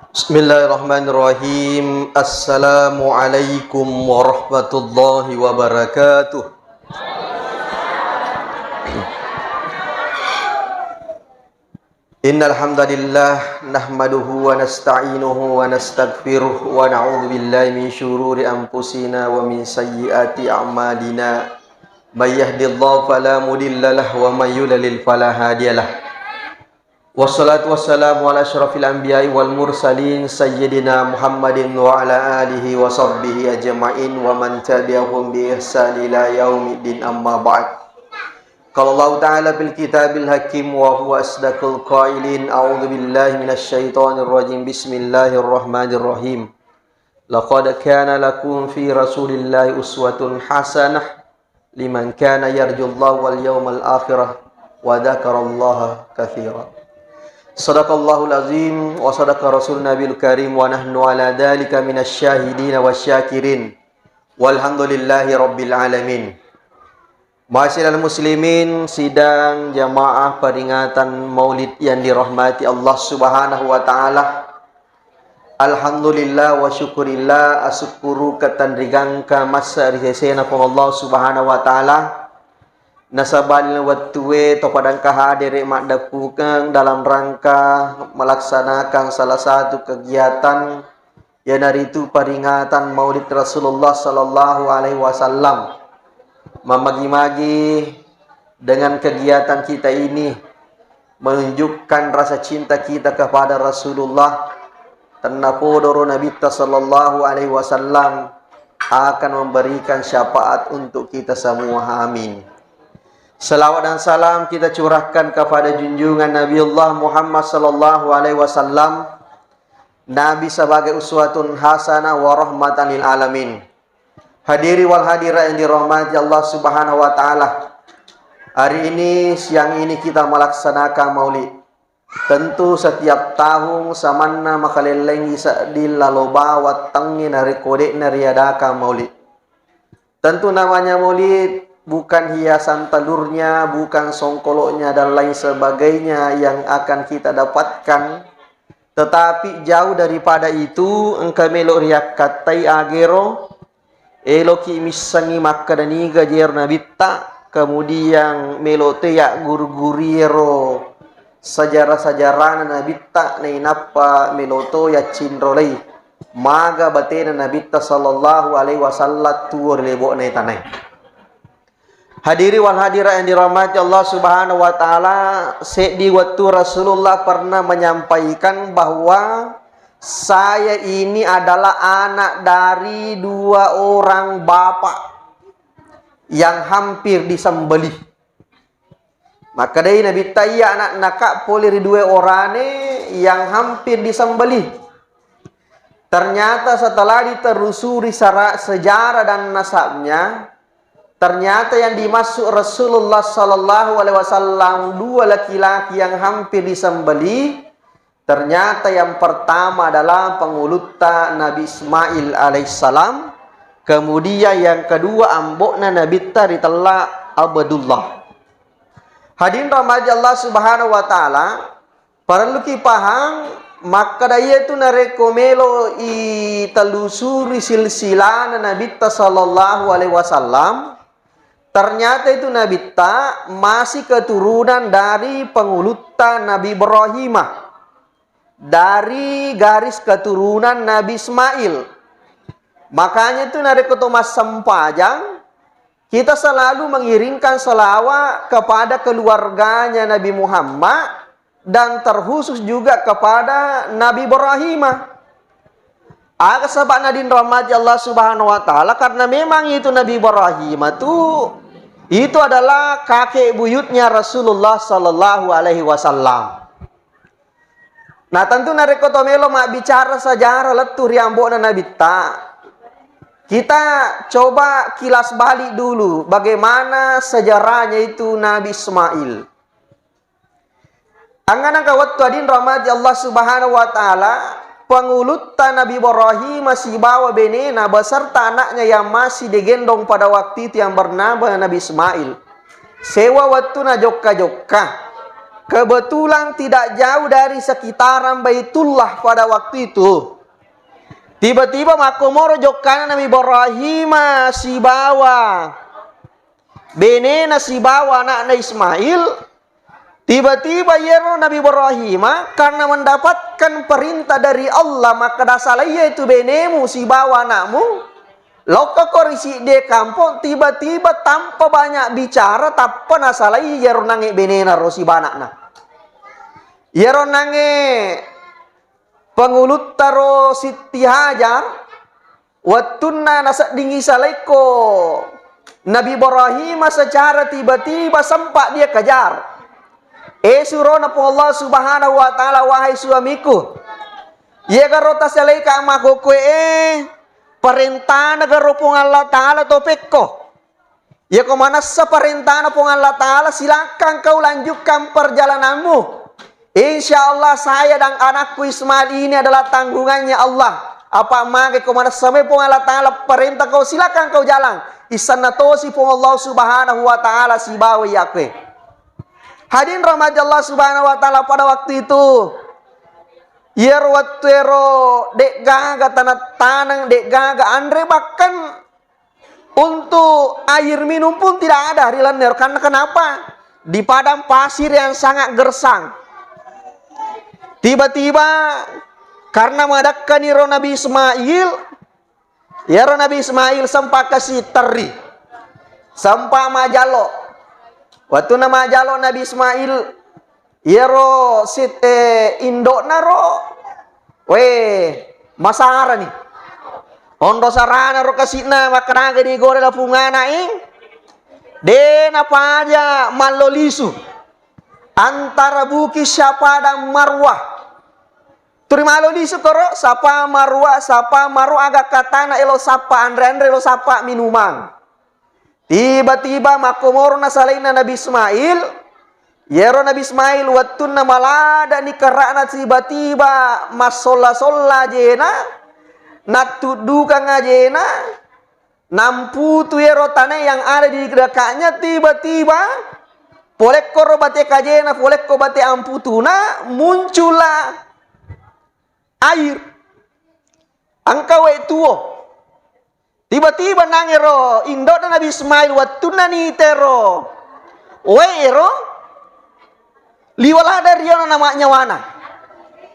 Bismillahirrahmanirrahim. Assalamualaikum warahmatullahi wabarakatuh. Innal hamdalillah nahmaduhu wa nasta'inuhu wa nastaghfiruh wa na'udzu billahi min shururi anfusina wa min sayyiati a'malina. May yahdihillahu fala mudhillalah wa may yudlil fala hadiyalah. Wassalatu wassalamu ala asyrafil anbiya'i wal mursalin sayyidina Muhammadin wa ala alihi wa sahbihi ajma'in wa man tabi'ahum bi ihsan ila yaumiddin amma ba'd. Qala Allah ta'ala fil kitabil hakim wa huwa asdaqul qailin. A'udzu billahi minasy syaithanir rajim. Bismillahirrahmanirrahim. Laqad kana lakum fi rasulillahi uswatun hasanah liman kana yarjullaha wal yawmal akhirah wa dzakarallaha katsiran. Sadaqallahul azim wa sadaqa rasul nabil karim wa nahnu ala dhalika minasy syahidin wasyakirin walhamdulillahi rabbil alamin. Ma'asyiral muslimin, sidang jamaah peringatan Maulid yang dirahmati Allah Subhanahu wa taala. Alhamdulillah wa syukurillah asyukuru katandrigangka masa risesena pun Allah Subhanahu wa taala. Nasabalil wattuwe topadang kahadere makdapukang dalam rangka melaksanakan salah satu kegiatan yang dari itu peringatan Maulid Rasulullah sallallahu alaihi wasallam. Memagi-magi dengan kegiatan kita ini menunjukkan rasa cinta kita kepada Rasulullah. Tanapodoro Nabi sallallahu alaihi wasallam akan memberikan syafaat untuk kita semua. Amin. Salawat dan salam kita curahkan kepada junjungan Nabiullah Muhammad sallallahu alaihi wasallam, Nabi sebagai uswatun hasanah wa rahmatan lil alamin. Hadiri wal hadirat yang dirahmati Allah Subhanahu wa taala. Hari ini, siang ini kita melaksanakan Maulid. Tentu setiap tahun samanna makaleleng isadil laloba watangi nari kodek nariadakan Maulid. Tentu namanya Maulid bukan hiasan telurnya, bukan songkoloknya dan lain sebagainya yang akan kita dapatkan. Tetapi jauh daripada itu, engkau melok riak katai agero, eloki misangi maka dani gajer nabita, kemudian melok teyak gurguriero, sejarah-sejarah nabita nainapa meloto ya cindrolei, maga batena nabita sallallahu alaihi wasallam tuor lebok nai tanai. Hadiri wal hadirat yang dirahmati Allah Subhanahu wa taala, di waktu Rasulullah pernah menyampaikan bahwa saya ini adalah anak dari dua orang bapak yang hampir disembelih. Maka dari Nabi Tayya anak nakak polir dua orang yang hampir disembelih. Ternyata setelah ditelusuri sejarah dan nasabnya, ternyata yang dimaksud Rasulullah sallallahu alaihi wasallam dua laki-laki yang hampir disembelih. Ternyata yang pertama adalah pengulutan Nabi Ismail alaihissalam. Kemudian yang kedua ambokna Nabi Taritullah Abdullah. Hadirin rahmati Allah Subhanahu wa taala, perlu kita paham maka daya itu narekomelo i telusuri silsilah Nabi sallallahu alaihi wasallam. Ternyata itu Nabi Ta masih keturunan dari pengulutan Nabi Ibrahim, dari garis keturunan Nabi Ismail. Makanya itu dari Thomas Sempajang, kita selalu mengirimkan selawat kepada keluarganya Nabi Muhammad dan terkhusus juga kepada Nabi Ibrahim. Agak sebab nadin rahmati Allah Subhanahu wa taala, karena memang itu Nabi Ibrahim itu adalah kakek buyutnya Rasulullah sallallahu alaihi wasallam. Nah, tentu narekotomelo mak bicara sejarah letur yang bona Nabi Ta. Kita coba kilas balik dulu bagaimana sejarahnya itu Nabi Ismail. Angan waktu adin rahmati Allah Subhanahu wa taala, pengulutan Nabi Ibrahim masih bawa benena beserta anaknya yang masih digendong pada waktu itu yang bernama Nabi Ismail. Sewa waktu na jokka-jokka. kebetulan tidak jauh dari sekitaran Baitullah pada waktu itu. Tiba-tiba makomoro jokana Nabi Ibrahim si bawa benena si bawa anaknya Ismail. Tiba-tiba yero Nabi Ibrahim karena mendapatkan perintah dari Allah, maka dasalaya itu benemu si bawa anakmu. Loka korisi de kampung, tiba-tiba tanpa banyak bicara tanpa nasalai yero nange benena rosi banakna. Yero nange pengulut taro Siti Hajar wattunna nasak dingi salaiko Nabi Ibrahim secara tiba-tiba sempat dia kejar. Surona po Allah subhanahu wa ta'ala, wahai suamiku, ye garota salaika amako perintah negara pong Allah ta'ala topekko. Ya kemana seperintah pong Allah ta'ala, silakan kau lanjutkan perjalananmu. Insya Allah saya dan anakku Ismail ini adalah tanggungannya Allah. Apa mage kemana sampai pong Allah ta'ala perintah kau, silakan kau jalan. Isanatosi pong Allah subhanahu wa ta'ala si bawa yakwe. Hadirin rahmat Allah subhanahu wa ta'ala, pada waktu itu yerwatero dek gaga tanah dek gaga andre, bahkan untuk air minum pun tidak ada di laner. Karena kenapa? Di padang pasir yang sangat gersang. Tiba-tiba karena mendekkan iro Nabi Ismail, iro Nabi Ismail sempat kasih teri, sempat majalo. Waktu nama majalo Nabi Ismail, iro sit indok naro, masara nih. Ondo sarana ro kasina makanaga di gore la pungana den apa aja malolisu antara Bukit Sapa dan Marwah. Turi malolisu koro sapa Marwah agak katana elo sapa andre elo sapa minuman. Tiba-tiba makomoro nasalaina Nabi Ismail. Yero Nabi Ismail wattuna malada ni karana tiba-tiba masolla jena. Natuduka ngajena nampu tu yero tanah yang ada di dekatnya. Tiba-tiba polek koro bate kajena, polek ko bate amputuna, muncullah air. Angkau tuo. Tiba-tiba nangero indo dan Nabi Ismail watuna ni tero. Wero liwala dari yana namanya wana.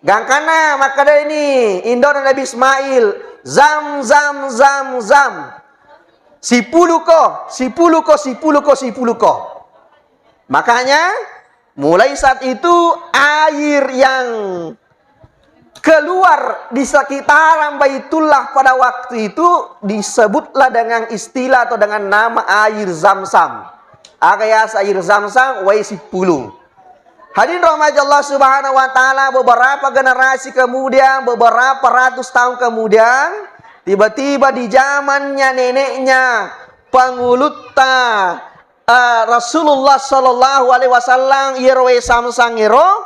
Gangkana maka dari ini indo dan Nabi Ismail zam. Sipuluko. Makanya mulai saat itu air yang keluar di sekitaran Baitullah pada waktu itu disebutlah dengan istilah atau dengan nama air Zam-Zam. Agayas air Zam-Zam wai 10. Hadirin rahmat Allah subhanahu wa ta'ala, beberapa generasi kemudian, beberapa ratus tahun kemudian, tiba-tiba di zamannya neneknya pengulutta Rasulullah sallallahu alaihi wasallam yeroe samsang yero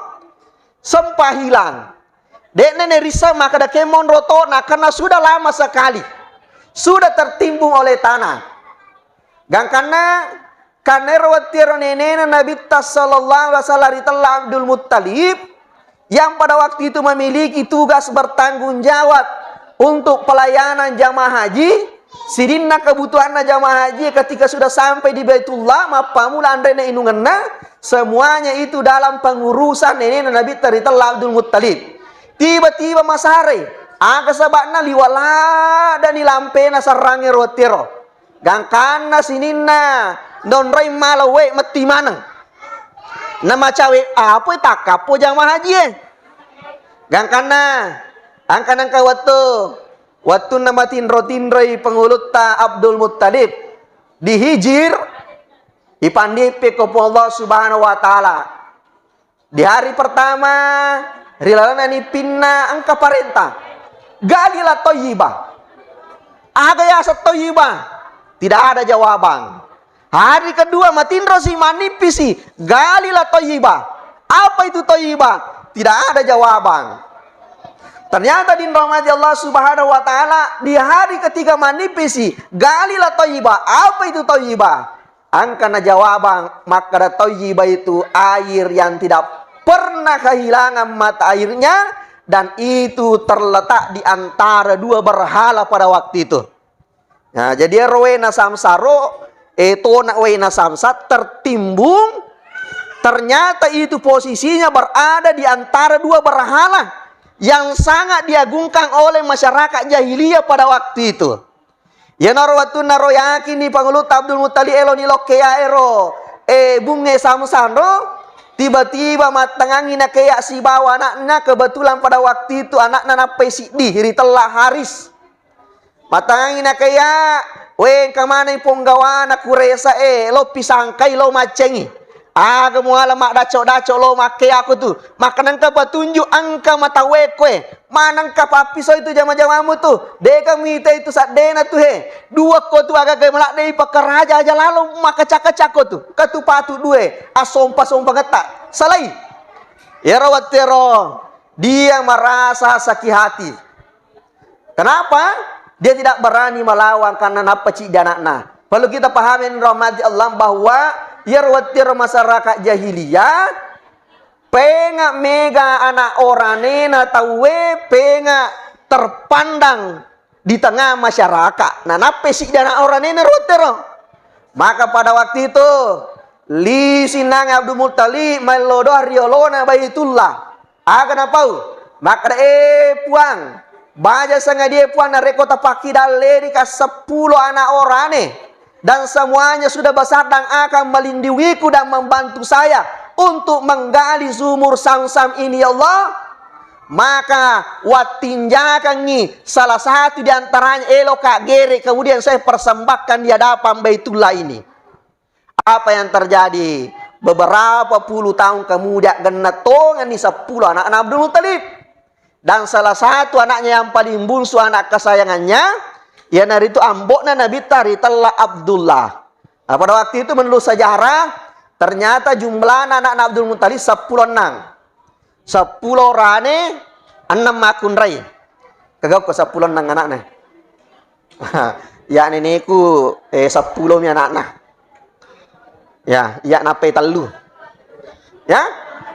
sempat hilang. Dek nenek risa maka da kemon rotona karena sudah lama sekali sudah tertimbun oleh tanah. Gangkana kanero watiro nenena Nabi sallallahu alaihi wasallam ritalla Abdul Muttalib yang pada waktu itu memiliki tugas bertanggung jawab untuk pelayanan jamaah haji. Sidinna kebutuhan jamaah haji ketika sudah sampai di Baitullah mapamula andrena inunganna semuanya itu dalam pengurusan nenena Nabi ritalla Abdul Muttalib. Tiba-tiba masare aga sabakna liwala dan nilampena sarange rotiro. Gangkana sininna don rai malawe mati manang. Nama cawe apa takapo jamaah haji Gangkana angkan waktu nama tindro-tindroi pengulutta Abdul Muttalib dihijir ipandipe kepo Allah subhanahu wa ta'ala. Di hari pertama rilalana ni pinna angka parenta galilah toyibah agaya sa toyibah tidak ada jawaban. Hari kedua matindro si manipisi galilah toyibah. Apa itu toyibah? Tidak ada jawaban. Ternyata di rahmati Allah subhanahu wa ta'ala di hari ketiga manipisi galilah toyibah. Apa itu toyibah? Angkana jawaban maka toyibah itu air yang tidak pernah kehilangan mata airnya, dan itu terletak di antara dua berhala pada waktu itu. Nah, jadi rowena samsaro nak wena samsat tertimbung, ternyata itu posisinya berada di antara dua berhala yang sangat diagungkan oleh masyarakat jahiliyah pada waktu itu. Ya narwatu naro yakin ni pangulut Abdul Muttalib elo ni lokea ero bunge samsandro, tiba-tiba matangangi na kaya si bawa anaknya. Kebetulan pada waktu itu anaknya napai di hiri telah Haris. Matangangi na kaya wen kamana ponggawa na kuresa lo pisangkai lo macengi. Gemuala mak daco lo make aku tu. Makanan ka patunjuk angka mata wekwe. Manang ka papiso itu jama-jamamu tu. Deka mita itu sak dena tu he. Dua ko tu agak gemelak dei pakaraja aja lalu maka caka-cako tu. Katu patu due. Asompa-sompa getak. Salai. Ya rawat tero. Dia merasa sakit hati. Kenapa? Dia tidak berani melawan karena napa cik danakna. Perlu kita pahamin rahmati Allah bahwa ya watir masyarakat jahiliyah penga mega anak orane na tawe penga terpandang di tengah masyarakat. Nah nape sih anak orane na rotero. Maka pada waktu itu li sinang Abdul Muttalib melodoh riolona baitullah. Kenapa? Maka puang baja sanga dia puang na rekota paki daleri ka 10 anak orane. Dan semuanya sudah besar dan akan melindungiku dan membantu saya untuk menggali sumur Sam-Sam ini ya Allah. Maka watinjakan ni salah satu di antaranya elo kak gere, kemudian saya persembahkan di hadapan Baitullah ini. Apa yang terjadi? Beberapa puluh tahun kemudian genatongan ni 10 anak-anak Abdul Muttalib. Dan salah satu anaknya yang paling bungsu, anak kesayangannya, ya nari itu ambokna Nabi Tari telah Abdullah. Nah, pada waktu itu menurut sejarah ternyata jumlah anak Abdul Muttalib 10 rane 6 akun rai. Kagak ko 10 nang anaknya. Ya nenekku 10 mi anaknya. Ya nape telu. Ya,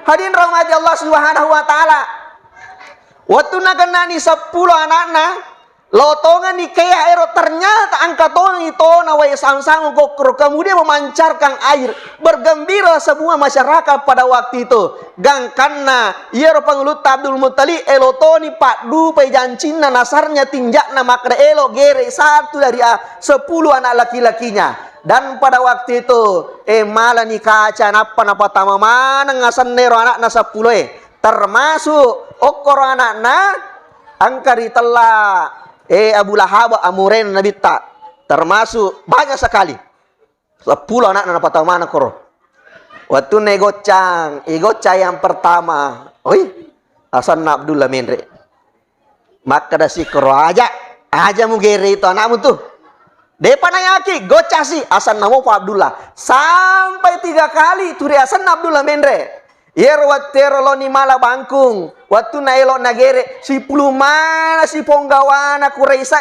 hadirin rahmati Allah Subhanahu wa taala. Waktu nagenani 10 anaknya lotongan ni kaya ero, ternyata angkatongan itu nawai sang-sang gokro, kemudian memancarkan air. Bergembira semua masyarakat pada waktu itu. Gangkanna ero pangulut Abdul Muttalib elotoni pak du pejancina nasarnya tinjakna makna elo gere satu dari 10 anak laki-lakinya. Dan pada waktu itu malah ni kaca napa tama mana ngasan nero anak na 10 termasuk okor anak-anak angkari telah Abu Lahab Amuren Nabi tak termasuk banyak sekali 10 anak napa tahu mana koro. Waktu negocang yang pertama Hasan Abdullah Menre, maka dasi koro aja mugere itu anakmu tuh depan ayaki gocasi Hasan namo Pak Abdullah sampai 3 kali turi Hasan Abdullah Menre. Yer watero lo ni mala bangkung waktu na elo nagere si plumana si ponggawana kureisa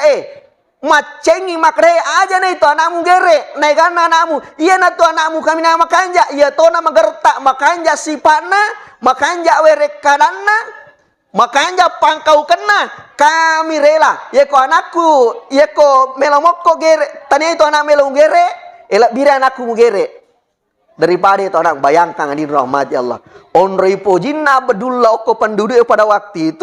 macengi makre aja na itu anakmu gere naigana anakmu iya na tu anakmu kami nama kanja iya to na magertak makanja si pana makanja werek kadanna makanja pangkau kena kami rela ye ko anakku ye ko melomokko gere tani itu anak melong gere elak bira anakku mu gere daripada itu anak. Bayangkan ini rahmati Allah. Onripo jinna Abdullah oko penduduk pada waktu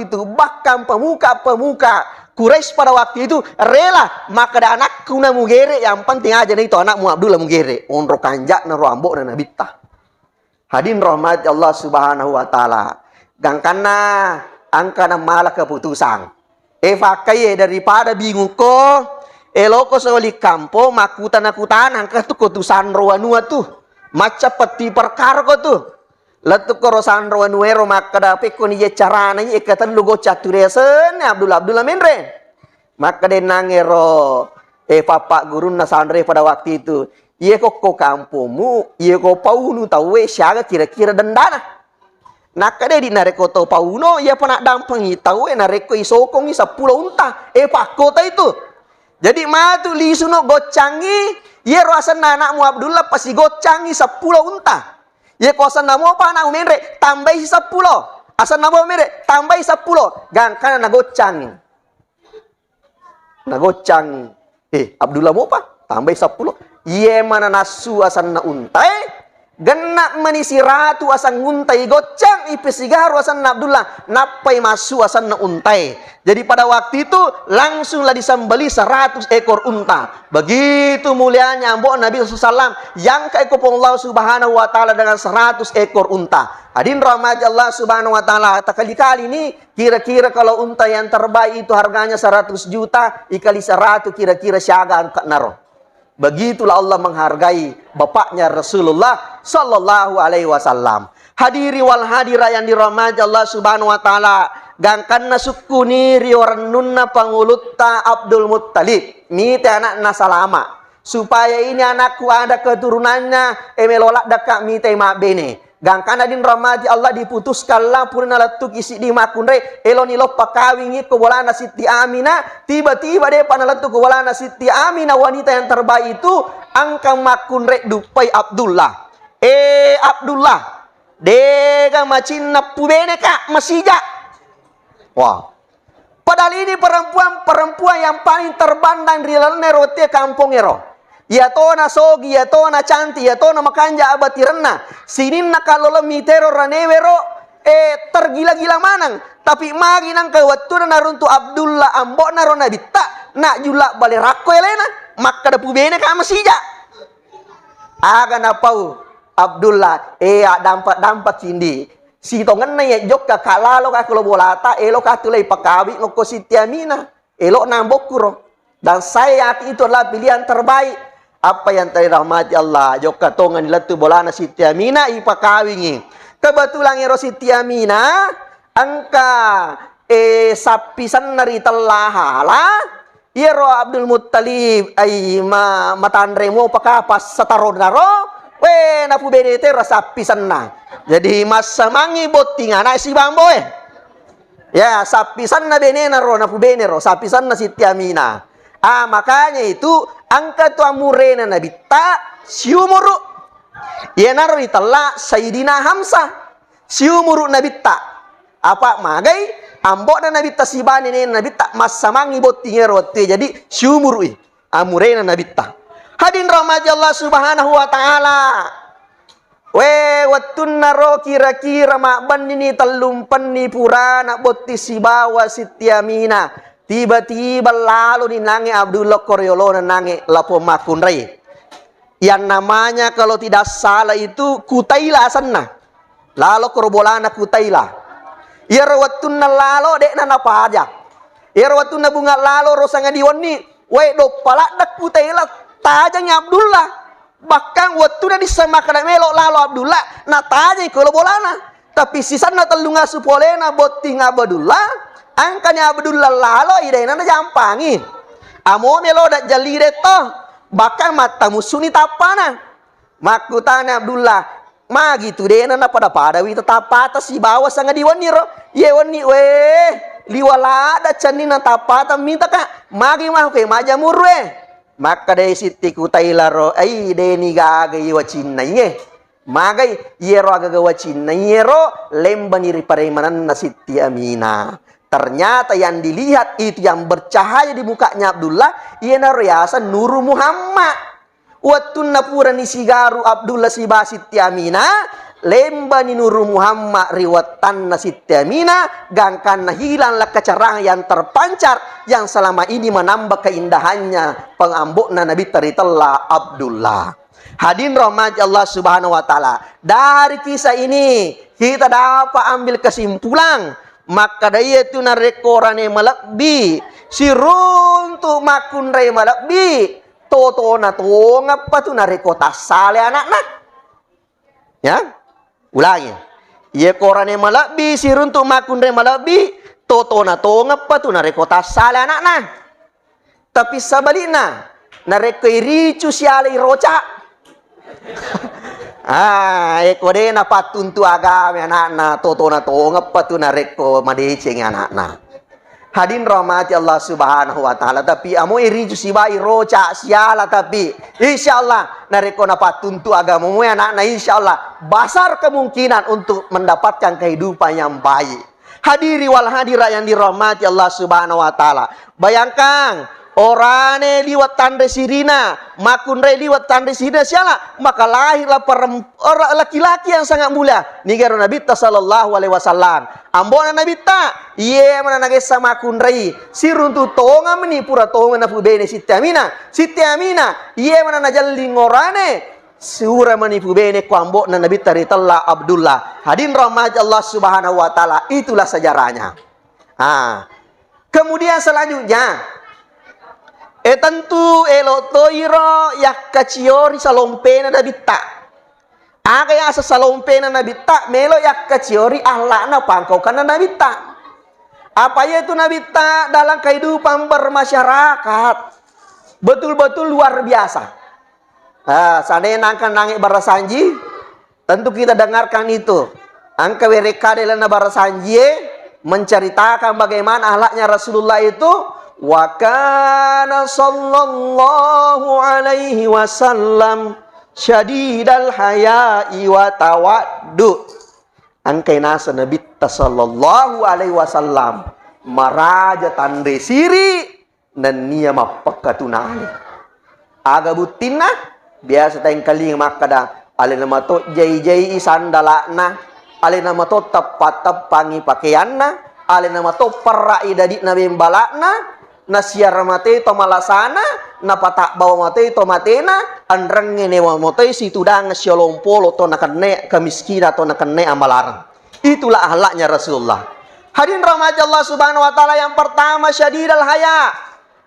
itu, bahkan pemuka-pemuka Quraisy pada waktu itu rela maka ada anakku na mugere, yang penting aja nih itu anakmu Abdullah mugere. Onro kanjak na roambok na nabita. Hadirin rahmati Allah Subhanahu wa taala. Gangkana angka na malah keputusan. Fakai daripada bingung ko eloko soli kampo makutan-akutan angka tu keputusan roanua tuh. Maca peti perkara ko tuh. Letu korosan roanuero maka dapat ko ni carana ni ikatan lugo caturesen Abdullah Menre. Maka de nangero papa guru na sandre pada waktu itu. Ie ko kampomu, ie ko paunu tawe siaga kira-kira dendana. Naka de di nareko to pauno ia pernah dampangi tawe nareko isokong isa 10 unta. Pakota itu. Jadi matu lisuno gocangi, ia rasa anakmu Abdullah pasti gocangi 10 unta. Ye kosan namo pa na umere tambahi 10. Asan namo umere tambahi 10. Gangkana nagocang. Nagocang. Abdullah mo pa tambahi 10. Ye mana nasu asan na untai. Genak menisi ratu asan nguntai gocang ipesigaru asan na Abdullah napai masu asan na untai. Jadi pada waktu itu langsunglah disembeli 100 ekor unta. Begitu mulianya ambok Nabi SAW yang keikut Allah Subhanahu wa taala dengan 100 ekor unta. Hadirin rahmati Allah Subhanahu wa taala, kali-kali ini kira-kira kalau unta yang terbaik itu harganya 100 juta, ikali 100 kira-kira siaga angkat naro. Begitulah Allah menghargai bapaknya Rasulullah sallallahu alaihi wasallam. Hadiri wal hadira yang dirahmati Allah Subhanahu wa taala, gangkanna sukuni riorannunna pangulutta Abdul Muttalib. Mite anakna salama. Supaya ini anakku ada keturunannya emelolak dakak mite mak bene. Gangkana din rahmati Allah diputuskanlah purna latuk isi di makunre eloni lo pakawingi ko bolana Siti Aminah. Tiba-tiba dia panalatuk ko bolana Siti Aminah, wanita yang terbaik itu angkang makunre dupai Abdullah. Abdullah dega macinna pubene kak masija. Wah. Padahal ini perempuan yang paling terbandang di rote kampung ero. Ya tona sogi, ya tona cantik, ya tona makanja abatirenna. Sininna kalau lemitero ranewero tergila-gila manang. Tapi magi nang kewatuna naruntu Abdullah ambok narona bitta nak julak bale rakko elena maka da pubene ka masija. Aga na pau Abdullah dampat cindi. Si tongan na ya jokka kalalo ka kulo bolata elo ka tulay pakawi ngoko Siti Aminah. Elo nambok kuro. Dan saya itu adalah pilihan terbaik. Apa yang dirahmati Allah, joka tongan nilatu bolana Siti Aminah ipakawingi. Kebetulan ero Siti Aminah angka sapisan nari telahala ero Abdul Muttalib ay matandremo pakapas sataron naro we napu benete sapisan na. Jadi masa mangi botingan na si bambo ya sapisan na benena ro napu benero sapisan na Siti Aminah. Makanya itu angka tu amurena Nabi ta siumuru. Ya naro italla Sayyidina Hamzah. Siumuru Nabi ta. Apa magai ambok na Nabi ta sibani ne Nabi ta masamangi botinge rote. Jadi siumuru amurena Nabi ta. Hadirin rahmati Allah Subhanahu wa taala. Watun naro kira-kira makban ini telumpan ni purana botti sibawa Siti Aminah. Tiba-tiba lalu ninangi Abdullah Koryolo nangi lapo makunrai. Yang namanya kalau tidak salah itu Kutaila sana. Lalu korbolana Kutaila. Irwatuna lalo dek nana pajak. Irwatuna bunga lalo rosanga diwani. Do palak dak Kutaila tajangnya Abdullah. Bahkan watuna disamakan melok lalo Abdullah na tajang korbolana. Tapi sisana telunga supolena boting Abdullah. Angkanya Abdullah lalo ide nana jampangi. Amo melo dak jalire to. Bahkan mata musuni tapana. Makutana Abdullah. Magi tu de nana pada wi tapata si bawa sanga diwani ro. Ye wani liwala da canina tapata minta ka. Magi mah ke majamur we. Maka de Siti Kutaila ro ai de ni gaga wacina ye. Magai yero aga wacina yero lembani riparemanan na Siti Aminah. Ternyata yang dilihat itu yang bercahaya di mukanya Abdullah iana riasa Nuru Muhammad. Watun napura ni sigaru Abdullah siba Siti Aminah lembani Nuru Muhammad riwatan na Siti Aminah gangkan hilanglah kecerahan yang terpancar yang selama ini menambah keindahannya pengambukna Nabi Taritullah Abdullah. Hadirin rahmati Allah Subhanahu wa taala. Dari kisah ini kita dapat ambil kesimpulan. Maka daya itu narekorane malakbi siruntu makun ray malakbi toto na to ngapa tu narekota sale anak-anak ya ulangi ye korane malakbi siruntu makun ray malakbi toto na to ngapa tu narekota sale anak-anak tapi sabalina narekoi ricu siale roca eko de na patuntu agame anak-anak toto na to ngapa tu nareko madeceng anak-anak. Hadin rahmati Allah subhanahu wa ta'ala. Tapi amo iri jusibai roca siala tapi insyaallah nareko na patuntu agama mu anak na insyaallah besar kemungkinan untuk mendapatkan kehidupan yang baik. Hadiri wal hadirat yang dirahmati Allah subhanahu wa ta'ala. Bayangkan orane liwat tanda sirina, makun re liwat tanda sirina siala, maka lahirlah laki-laki yang sangat mulia. Nigaro Nabi sallallahu alaihi wasallam. Ambona Nabi ta, iye mana nagesa makun re, siruntu tonga meni pura tonga na pubene Siti Aminah. Siti Aminah, iye mana najalli ngorane, sura meni pubene ko ambo na Nabi taritalla Abdullah. Hadin rahmat Allah subhanahu wa ta'ala, itulah sejarahnya. Kemudian selanjutnya, tentu elo toiro yak kaciori salompena na bitta. Kaya sa salompena na bitta melo yak kaciori ahlakna pangkau kana na bitta. Apa yaitu na bitta dalam kehidupan bermasyarakat? Betul-betul luar biasa. Seandainya nangkan nangik barasanji, tentu kita dengarkan itu. Angka wereka delana barasanji menceritakan bagaimana ahlaknya Rasulullah itu. Wa kana sallallahu alaihi wasallam syadidal haya'i wa tawaddu. Angkai nasa Nabi sallallahu alaihi wasallam maraja tandre siri dan niya mapakatunani. Aga butina biasa tayong kaling makada alin nama to jai-jai sandalana, alin nama to tepat-tepangi pakaianna, alin nama to perai dadik na bembalakna. Na siar mate to malasana, na patak bawa mate to matena, andrang ngene wa mate si tudang siolompolo to nakane kemiskina to nakane amalarang. Itulah ahlaknya Rasulullah. Hadirin rahmat Allah subhanahu wa ta'ala, yang pertama syadidal haya.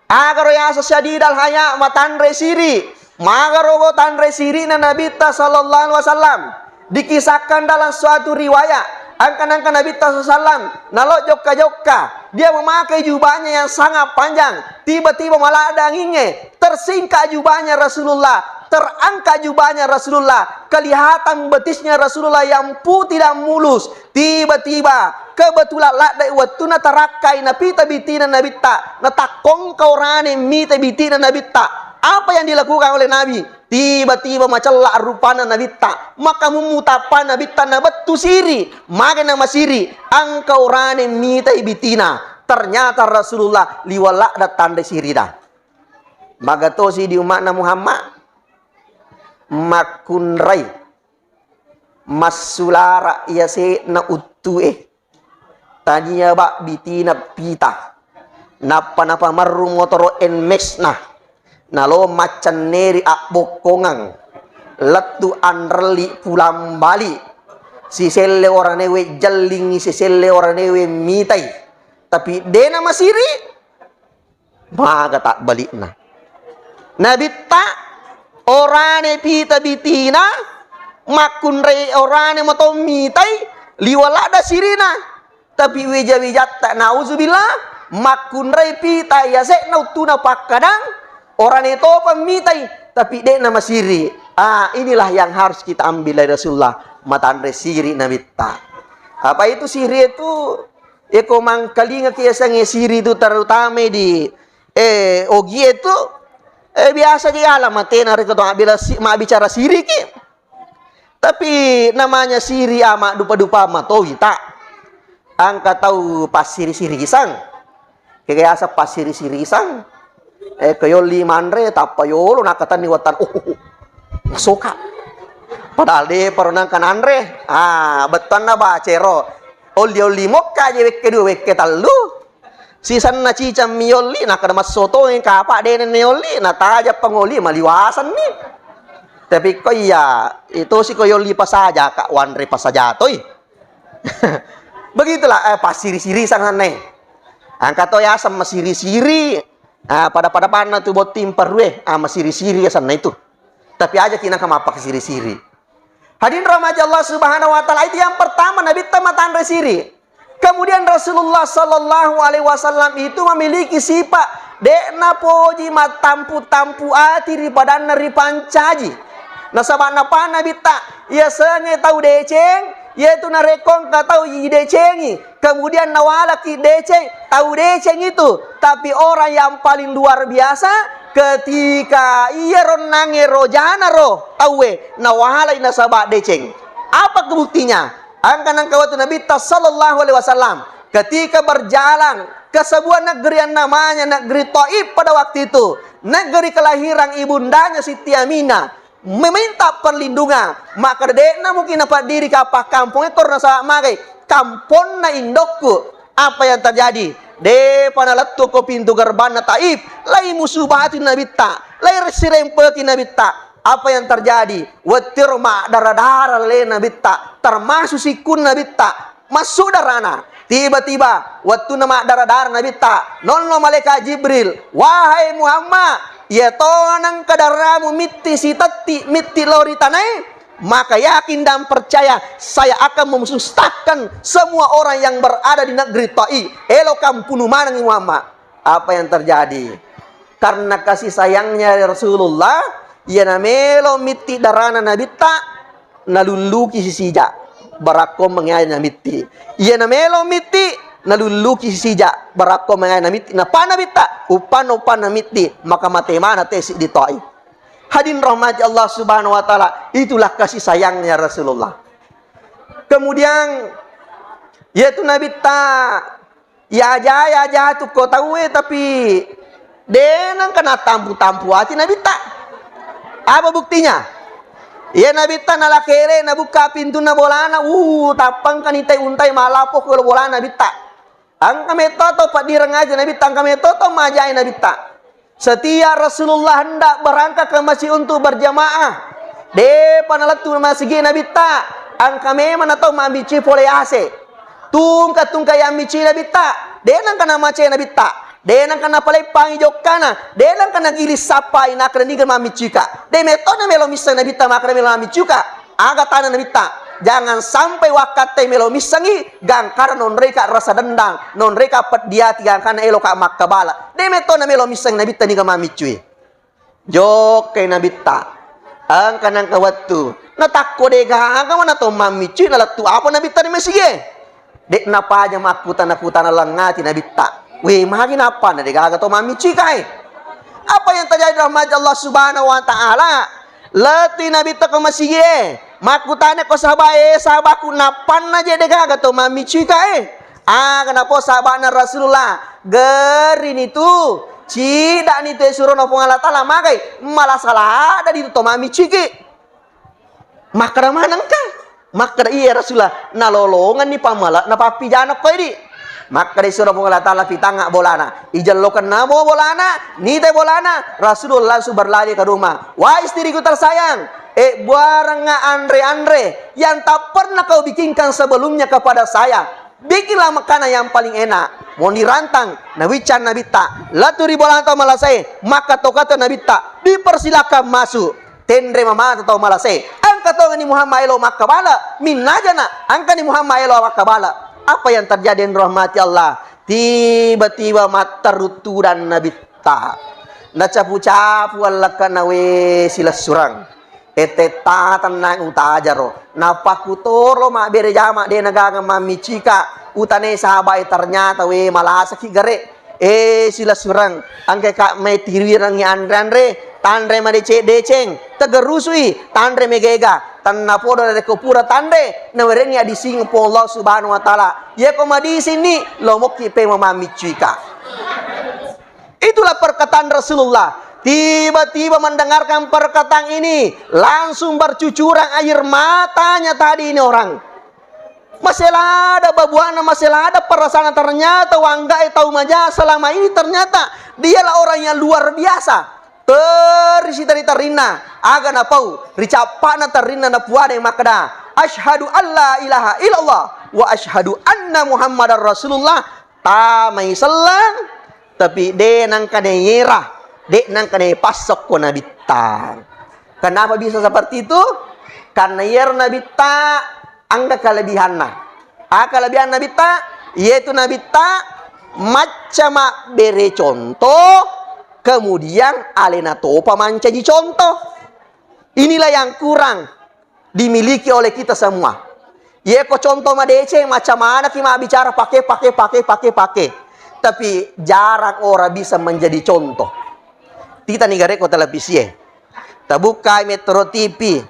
Agar ya syadidal haya matandre siri. Magaro tandre siri na Nabi sallallahu alaihi wasallam. Dikisahkan dalam suatu riwayat. Angkan-angkan Nabi SAW nalo jokka-jokka, dia memakai jubahnya yang sangat panjang. Tiba-tiba malah ada anginnya, tersingkap jubahnya Rasulullah, terangkat jubahnya Rasulullah, kelihatan betisnya Rasulullah yang putih dan mulus. Tiba-tiba kebetulan ladai watuna tarakai napita bitina nabita, natakong kaurane mita bitina nabita. Apa yang dilakukan oleh Nabi? Tiba-tiba macalah rupana nabita, maka memutapan nabita nabetu siri, maka nama siri angkau rane mita ibitina. Ternyata Rasulullah liwala datang de siri dah. Maka to si di umat Muhammad makunrai masulara ia se na utue tanya bak bitina pita napa maru motoro en mesna. Nalo macan neri bokongang letu anreli pulang bali si selle orang newe jalingi si selle orang newe mitai tapi dena masiri maka tak balik na Nabi tak orane pita bitina makun re orane moto mitai liwalada sirina tapi wija tak nauzubillah makun re pita ya se nautuna pakadang orang itu pemitai, tapi dia nama siri. Inilah yang harus kita ambil dari Rasulullah. Matandre siri nabita. Apa itu siri itu? Eko mangkalinga kiasang siri itu terutama di ogi itu. Biasa di alam matena rito bila bicara siri ki. Tapi namanya siri ama dupa-dupa matowi tak. Angka tahu pasiri-siri isang. Kaya asa pasiri-siri isang. Kayo limandre tapayolo nakatan ni watan suka padahal de parunang kanandre beton na ba cero oli mokka je wekke du wekke tallu sisan na cicam mioli nakada masoto yang kapa de neoli na taja pangoli maliwasan ni tapi ko iya itu si koyoli pa saja kak wanre pa saja toy begitulah pasiri-siri sanane angkat to ya sama siri-siri. Pada pana tu buat tim perwe masiri-siri ya sana itu. Tapi aja kina kamapak siri-siri. Hadirin rahmat Allah subhanahu wa ta'ala, itu yang pertama Nabi tamatan siri. Kemudian Rasulullah sallallahu alaihi wasallam itu memiliki sifat dekna poji matampu-tampu atiri padanna ripancaji. Nasabak napa Nabi tak ia senge tahu deceng, yaitu narekong ka tahu decengi. Kemudian nawalaki deceng, tahu deceng itu. Tapi orang yang paling luar biasa ketika ia ronange rojana roh tahu nawala ina sabak deceng. Apa kebuktinya? Angkan waktu Nabi sallallahu alaihi wasallam ketika berjalan ke sebuah negeri yang namanya negeri Taif pada waktu itu, negeri kelahiran ibundanya Siti Aminah, meminta perlindungan. Maka dekna mungkin apa diri kapah kampung itu rasa magai kampung na indokku. Apa yang terjadi? De panaletu ko pintu gerbang na Taif, lai musuh batin Nabi ta, lai sirempeki Nabi ta. Apa yang terjadi? Watir ma darah-darah le Nabi ta, termasuk sikun Nabi ta, masuk darana. Tiba-tiba waktu nama darah-darah Nabi ta, nonno malaikat Jibril, wahai Muhammad, ya tonang kadaramu miti sitati miti lori tanai. Maka yakin dan percaya saya akan memusnahkan semua orang yang berada di negeri Taif. Elokam punuh manang Muhammad. Apa yang terjadi? Karena kasih sayangnya Rasulullah, ia namelo miti darana Nabi ta naluluki sisija. Barako mengai namiti. Ia namelo miti naluluki sisija. Barako mengai namiti. Na pana bita upan namiti maka mate mana tesi di Taif. Hadirin rahmati Allah Subhanahu wa taala, itulah kasih sayangnya Rasulullah. Kemudian yaitu Nabi ta ya aja tu kau tahu tapi denang kena tampu hati Nabi ta. Apa buktinya? Ya Nabi ta nalakere na buka pintu na bolana, tapang kanitai untai malapo ko bolana Nabi ta. Ang kami toto pak direng aja Nabi ta, kami toto majai Nabi ta. Setiap Rasulullah hendak berangkat ke masjid untuk berjamaah, de panalatu masjid Nabi ta, angka memang atau mambici pole ase, tungka yang bici Nabi ta, de nang kana mace Nabi ta, de nang kana pale pangijokana, de nang kana gilis sapa ina kana niga mambici ka, de metode melo misa Nabi ta makna melo mambici ka, aga tanah Nabi ta. Jangan sampai wakate melo misangi gangkar non reka rasa dendang, non reka pediati gangkana elo ka makabala. Demeto na melo misang Nabi ta ni ka mamicui. Jok kay Nabi ta. Ang kanang kawatu. Natakko de ga mana to mamicui na latu apa Nabi ta ni mesige. Dek napa aja makutan na langati Nabi ta. We magin apa na de ga to mamicui kai. Apa yang terjadi rahmat Allah Subhanahu wa taala? Lati Nabi ta ka masige. Makutane ko sahabaku napan aja dega to mami cika kenapa sahabatnya Rasulullah gerin itu cidak ni te suruh nopong Allah Ta'ala makai malah salah ada di to mami ciki maka mana ka maka iya Rasulullah nalolongan ni pamala na papi janak ko di maka disuruh nopong Allah Ta'ala pitanga bolana ijalokan namo bolana ni te bolana Rasulullah langsung berlari ke rumah. Wah istriku tersayang, barang Andre yang tak pernah kau bikinkan sebelumnya kepada saya. Bikinlah makanan yang paling enak. Mau dirantang, Nabi can Nabi tak. Laturi bolan atau malasai, maka tokato Nabi tak. Dipersilakan masuk. Tendre mama atau malasai. Angkat to ni Muhammad elo makabala. Minajana, angkat ni Muhammad elo makabala. Apa yang terjadi in rahmati Allah? Tiba-tiba mata ruturan Nabi tak. Nacapu-capu alakan nawe silas surang. Eteta tanang utajaro napakutoro ma bere jama de nagaga mamicika utane sahabai ternyata we malasa kigare sila surang angke kak mai tirwirang ni andre tandre ma deceng tegerusui tandre megega tanna podo de kopura tandre nawereni adi sing po Allah Subhanahu wa taala ye ko madi sini lomoki pe mamicika. Itulah perkataan Rasulullah. Tiba-tiba mendengarkan perkataan ini, langsung bercucuran air matanya tadi ini orang. Masih ada babuana, masih ada perasaan ternyata wanggai tahu maja selama ini ternyata dialah orang yang luar biasa. Terisi dari terina, aga na pau, ricapana terina na puade makada. Asyhadu alla ilaha illallah wa asyhadu anna Muhammadar Rasulullah. Tamai selang, tapi de nang kadeyera. Dek nang kena pasok ko Nabi ta. Kenapa bisa seperti itu? Karena yer Nabi ta angka kelebihanna. Kelebihan Nabi ta yaitu Nabi ta macam bere contoh kemudian alena topa manca di contoh. Inilah yang kurang dimiliki oleh kita semua. Ye ko contoh ma DC macam mana kita bicara pakai. Tapi jarang orang bisa menjadi contoh. Tita negara ko televisi. Tabukai Metro TV,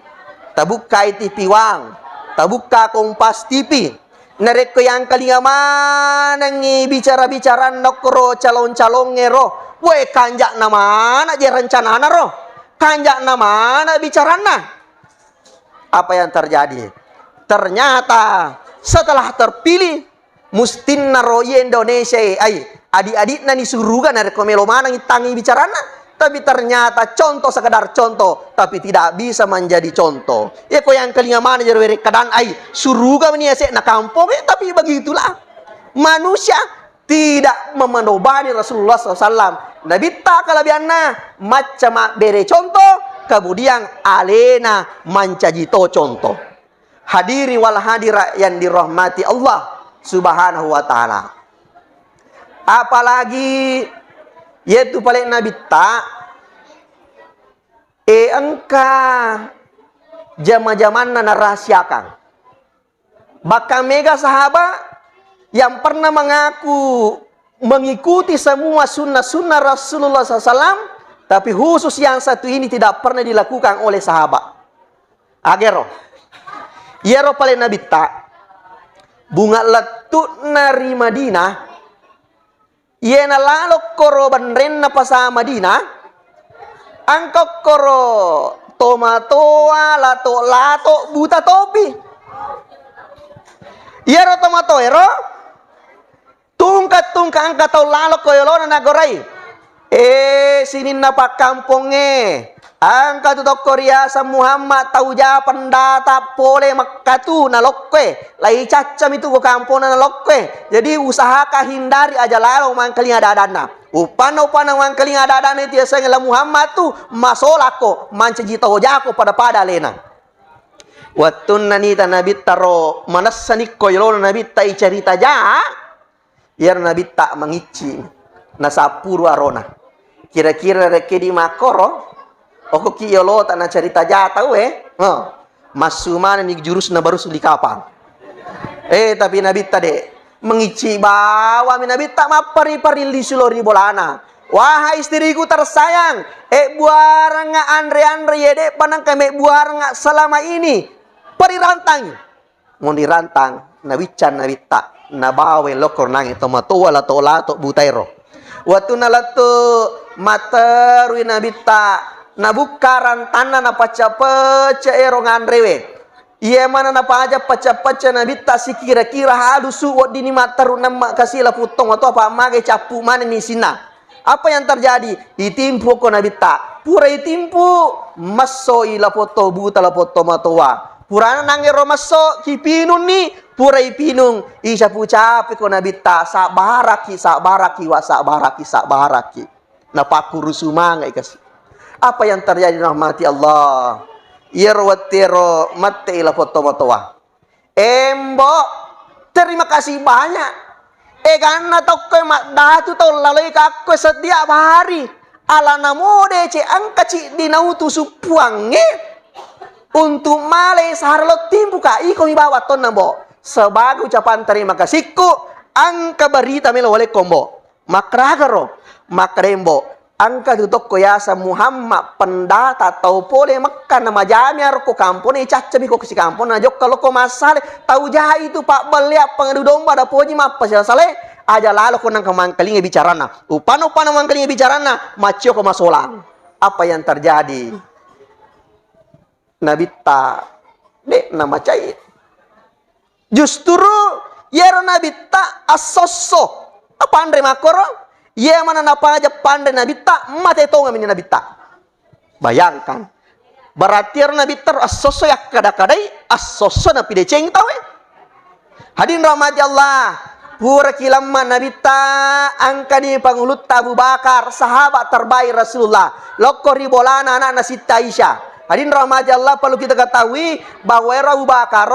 tabukai TV Wang, tabuka Kompas TV. Nareko yang kalinga mana ngi bicara-bicara nokro calon-calon ngero. Weh kanjak na mana je rencana ro? Kanjak na mana bicarana? Apa yang terjadi? Ternyata setelah terpilih mustinna roye Indonesia adik-adik nani surugan nareko melo mana ngitangi bicarana. Tapi ternyata contoh sekedar contoh, tapi tidak bisa menjadi contoh. Ya kau yang kelinga mana jadi keadaan suruga meniasek nak kampung, tapi begitulah manusia tidak memanobani Rasulullah SAW. Nabi tak kalabianna macam bere contoh, kemudian alena mancajito contoh. Hadiri wal hadira yang dirahmati Allah Subhanahu wa taala. Apalagi yaitu paling Nabi tak engka zaman-zaman narasiakan. Bahkan mega sahabat yang pernah mengaku mengikuti semua sunnah-sunnah Rasulullah SAW, tapi khusus yang satu ini tidak pernah dilakukan oleh sahabat. Agero yero paling Nabi tak bunga letut nari Madinah. Yena lalok koro banrenna pasa Madinah, angkok koro tomatoa lato buta topi. Yero tomato ero tungkat angka tau lalok koyolona nagorai. Sini napa kamponge angka tu Korea sa Muhammad tau japan data pole makatu na lokwe lai cacam itu ko kampung na lokwe. Jadi usahakan hindari aja lalu mangkali ada dana upana mangkali ada dana itu ya ngela Muhammad tu masolako mancejita hojako pada lena watun nanita nabi taro manasani koyolo nabi tai cerita ja yar nabi tak mengici nasapuru arona kira-kira reke di makoro. Oko kiyolo tak na cerita jata masuman ni jurus na baru suli kapang. Tapi Nabi tade mengici bawa Nabi tak mapari-pari li sulori bolana. Wahai istriku tersayang, buarang nga andre yede panang kami buarang nga selama ini pari rantang. Mau dirantang Nabi tak nabawe lokor nang itu matua lato butairo. Waktu nalato materui Nabi tak nabukaran tanah na paca-paca erongan rewe. Iya mana na paja paca-paca na bita si kira-kira hadusu wad dini mataru nama kasih la putong atau apa mage capu mana ni sina. Apa yang terjadi? Itimpu ko na bita. Pura itimpu maso ila foto buta la foto matoa. Pura nangero maso kipinun ni pura ipinung isa pucapi ko na bita sabaraki na pakuru sumanga ikasi. Apa yang terjadi rahmati Allah? Yerwatero mate ila foto-fotoa. Embo, terima kasih banyak. Karena toko mak datu tau lalui kakko setiap hari. Ala namode ce angka ci dinautu supuange untuk male saharlo timbu ka iko mi bawa ton nambo. Sebagai ucapan terima kasihku angka berita melo oleh kombo. Makragaro, makrembo. Angka tu toko yasa Muhammad pendata tau pole Mekah nama jami arko kampung ni cacabi ko si kampung na jok kalau ko masale tau jaha itu pak belia pengadu domba ada poji mapa sale aja lalu ko nang kamangkelinge bicarana upano mangkelinge bicarana macio ko masolang. Apa yang terjadi? Nabi ta dek nama cai justru yero Nabi ta asoso apa andre makoro. Ia mana napa aja pandai Nabi tak mate tonga mini Nabi tak. Bayangkan. Berarti Nabi ter asoso yak kadai asoso na pide ceng tahu. Hadirin rahmati Allah. Pura kilama Nabi tak angka ni pangulut Abu Bakar sahabat terbaik Rasulullah. Lokor ribolana anak Siti Aisyah. Hadirin rahmati Allah perlu kita ketahui bahwa Abu Bakar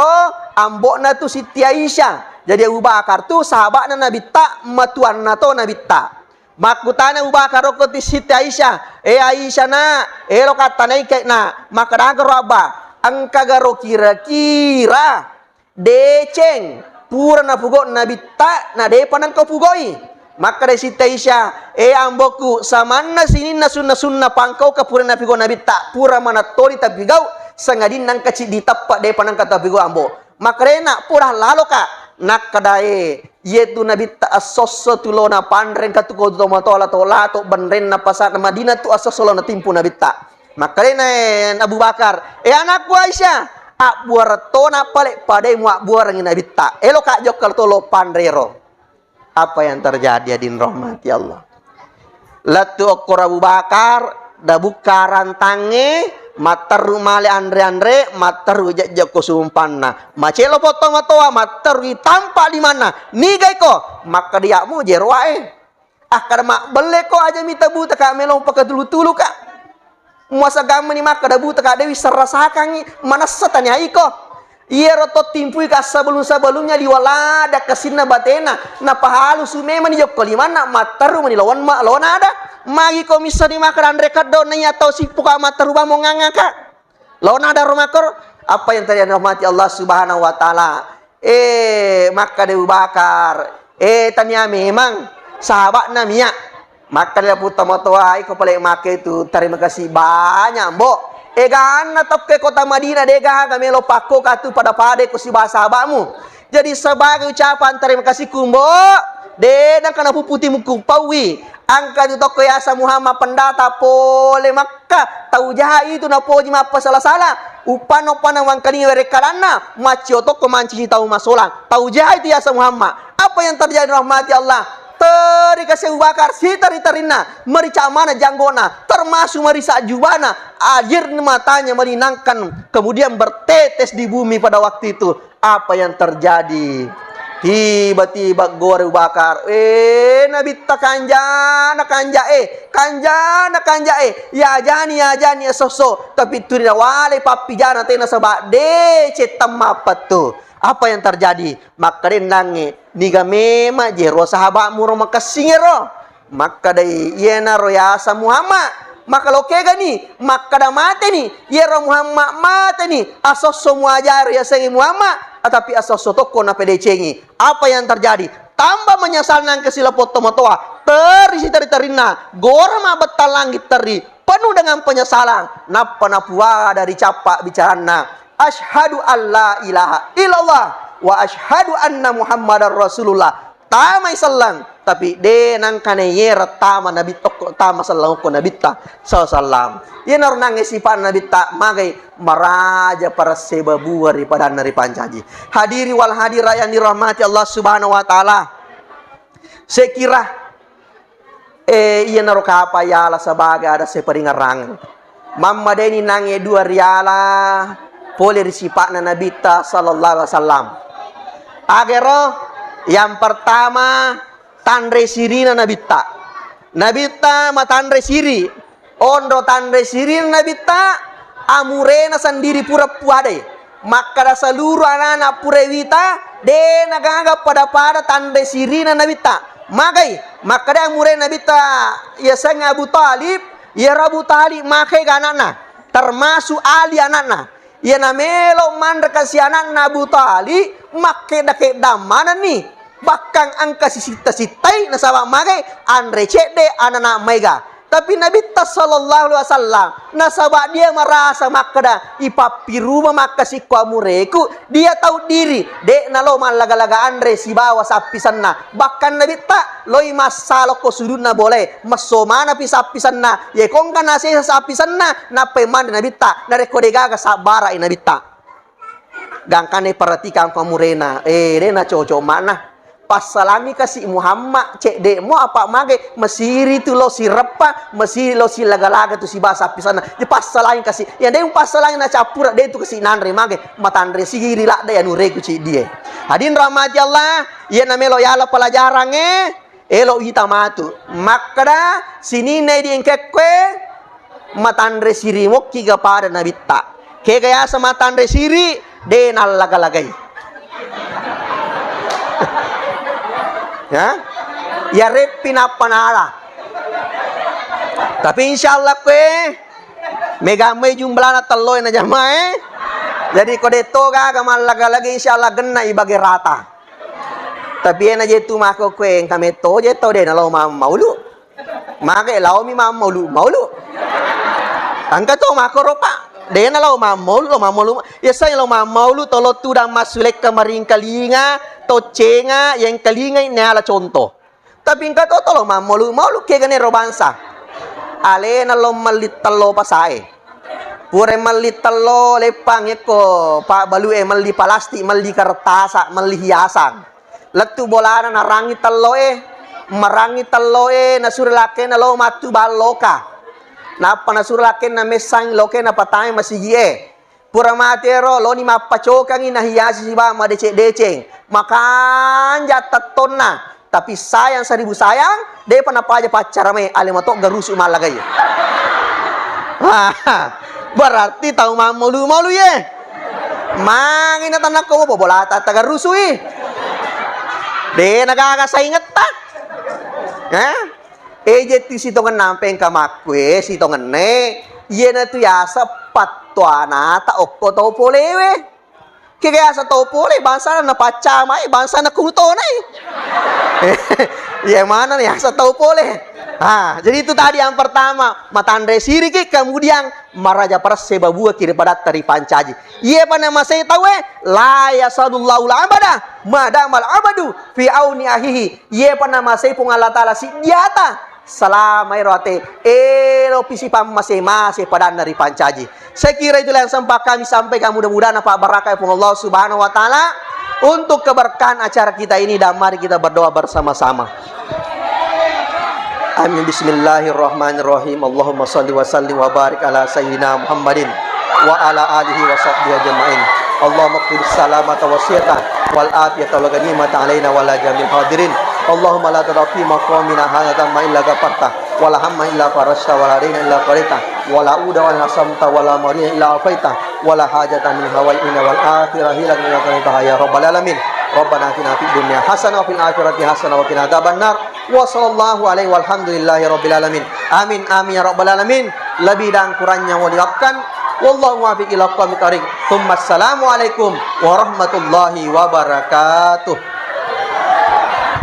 ambokna tu Siti Aisyah. Jadi Abu Bakar tu sahabatna Nabi tak matuan nato Nabi tak. Makutana Abu Bakar ko ti Siti Aisyah. Aisyah na, lo kata na ikay na, makadagaro aba, ang kagaro kira-kira, deceng pura na pugo Nabi ta na de panang kau pugoi. Maka dari sita isya amboku samanna sini na sunna pangkau ka pura na pugo Nabi ta pura mana tori ta bigau sangadin nang kaci ditappa de panang kata bigo ambo. Maka rena pura lalo ka nakadae yetu Nabi ta asosso tulona pandren katu ko to matola to lato bandren na pasar na Madinah tu asosso na timpu Nabi ta. Maka rena Abu Bakar anakku Aisyah buar tona pale pada muak buar ngina bitta elo kak jokal tolo pandrero. Apa yang terjadi adin rahmati Allah, latu okor Abu Bakar da bukaran tange mataru male andre mataru jajako sumpanna macelo potong matoa mataru tampak di mana nigai ko maka dia mu jerwae kada mak bele ko aja mita buta kak melong pakai tulu kak muasa gama ni maka da buta kak dewi serasakan mana setan ya iko iya roto timpui ka sebelumnya diwalada kasina batena na pahalu sume mani jokko limana mataru mani lawan ada magi komisa di makan andre kado nanya atau si puka mataru ba mo ngangaka lawan ada romakor. Apa yang terjadi rahmati Allah Subhanahu wa taala maka Abu Bakar tanya memang sahabat namanya maka dia putar motoa iko pale make itu terima kasih banyak mbok ganna top ke kota Madinah dega gamelo pakko katu pada pade ku si sahabatmu. Jadi sebagai ucapan terima kasih kumbo de dan kana puputi muku pawi angka itu toko yasa Muhammad pendata pole Makkah tau jaha itu na poji mapa salah upano panawang kali werekalana macio toko manci tahu masolang tau jaha itu yasa Muhammad. Apa yang terjadi rahmati Allah teri kasih Abu Bakar si tarina merica mana janggona termasuk merisa jubana air matanya melinangkan kemudian bertetes di bumi pada waktu itu. Apa yang terjadi tiba-tiba gore Abu Bakar Nabi ta kanjana ya jani soso tapi turina wale papi jana tena sabak de cetam apa tuh. Apa yang terjadi maka renange niga mema jero sahabatmu ro makasingero maka dai yena ro yasa Muhammad maka lo kega ni maka da mate ni yero Muhammad mate ni asosso muajar ya sengi Muhammad tapi asosso toko na pedecengi. Apa yang terjadi tambah menyesal nang kesila poto motoa terisi terina gora ma betal langit teri penuh dengan penyesalan napa napua dari capak bicarana asyhadu alla ilaha illallah wa asyhadu anna muhammadar rasulullah tamai sallang tapi de nang kane yera tama nabi tok tama sallang ko nabi ta sallam yenar nang sifat nabi ta magai maraja para sebabuari pada nari pancaji. Hadiri wal hadira yang dirahmati Allah Subhanahu wa taala, sekira yenar ka apa yala sebagai ada seperingarang mamma deni nange dua riala boleh risipakna Nabi ta sallallahu alaihi wasallam. Agero yang pertama tandre sirina Nabi ta matandre siri ondo tandre sirina Nabi ta amurena sendiri pura puade maka da seluruh anak-anak purewita de nagaga pada tandre sirina Nabi ta magai maka da amurena Nabi ta ya sang Abu Talib ya Abu Talib makai ganana termasuk Ali anakna ya namelo mandra kasih anak Abu Talib make dake damana nih bakang angka sita-sitai nasaba magai andre cede anak mega tapi Nabi sallallahu alaihi wasallam nasaba dia merasa makada ipapi rumah maka si mureku dia tahu diri dek nalo malaga-laga andre si bawa sapi sana bahkan Nabi ta loi masalo ko suduna boleh masomana pisapi sana ye kong kana se sapi sana na peman Nabi ta na rekode gaga sabara Nabi ta gangkane perhatikan pamurena rena cocok mana pas salami kasih Muhammad cek demo apa mage mesiri tu lo si repa mesiri lo si laga-laga tu si bahasa pisana di pas salami kasih ya deh pas salami na capura deh tu kasih nanre mage matandre sihiri lah deh anu regu ci dia. Hadin rahmati Allah ya namelo yala pelajarannya elo kita matu makada sini ne di engkekwe matandre siri mokki pada Nabi ta ke gaya sama matandre siri de nal laga-lagai ya repin apa nala tapi insyaallah kue megame jumlah na teloy na jamae Jadi kode to kamal lagi insyaallah genna ibagi rata. Tapi ena je tu mako kuen kami to je to de na lo maulu. Make lau mi maulu. Angka to mako ropa. De na lo maulu. Ya saya lo maulu to lo tu dah masulek kamaring kalinga to cenga yang kalinga ini ala contoh. Tapi angka to lo maulu ke gane robansa. Ale na lo malit talo pasae. Pure mali telo lepang ko pak balu mali palasti mali kertas mali hiasan letu bolana narangi telo marangi telo nasurlake na lo matu baloka napa nasurlake na mesang loke na patay masigi pura matero lo ni mapacokang ina hiasi siba madece-deceng makan jataton na tapi sayang 1000 sayang de panapa aja pacar me alimatok garusu malagay. Berarti tahu malu ye. Mangin na tanak ko bobolata taga rusui. De nagakasaingat ta. Eje sitongan nampeng kamakwe sitongan ne. Ye na tu yasa patwana ta okko to polewe. Kaya sa to pole bangsa na pacama bangsa na kuto na. Ye mana nih yasa to pole. Jadi itu tadi yang pertama matandre siriki kemudian maraja perse babua kiri padat dari pancaji. Iya pada masa itu la yasadullahu abada madamal abadu fi auni ahihi. Iya pada masa itu Allah taala si diata selama irate ero pisi pam masih pada dari pancaji. Saya kira itulah yang sempat kami sampaikan, mudah-mudahan apa barakah Allah Subhanahu wa taala untuk keberkahan acara kita ini, dan mari kita berdoa bersama-sama. Amin. Bismillahirrahmanirrahim. Allahumma salli wa sallim wa barik ala sayyidina Muhammadin wa ala alihi wa sahbihi ajma'in. Allahumma qul salamata wa siyata wal afiyata wal ghanimata alaina wa ala jamil hadirin. Allahumma la tadfi maqamina hadza ma illa ghafarta wa la hamma illa farashta wa la dina illa qarita wa la uda wa la samta wa la mariya illa afaita wa la hajata min hawaina wal akhirati lak min ya rabbal alamin. Rabbana atina fid dunya hasanah wa fil akhirati hasanah wa qina adzabannar. Wa sallallahu alaihi walhamdulillahi rabbil alamin. Amin amin ya rabbal alamin. Lebih dan kurangnya mau diwakafkan. Wallahu muwaffiq ila aqwamit thoriq. Assalamu alaikum warahmatullahi wabarakatuh.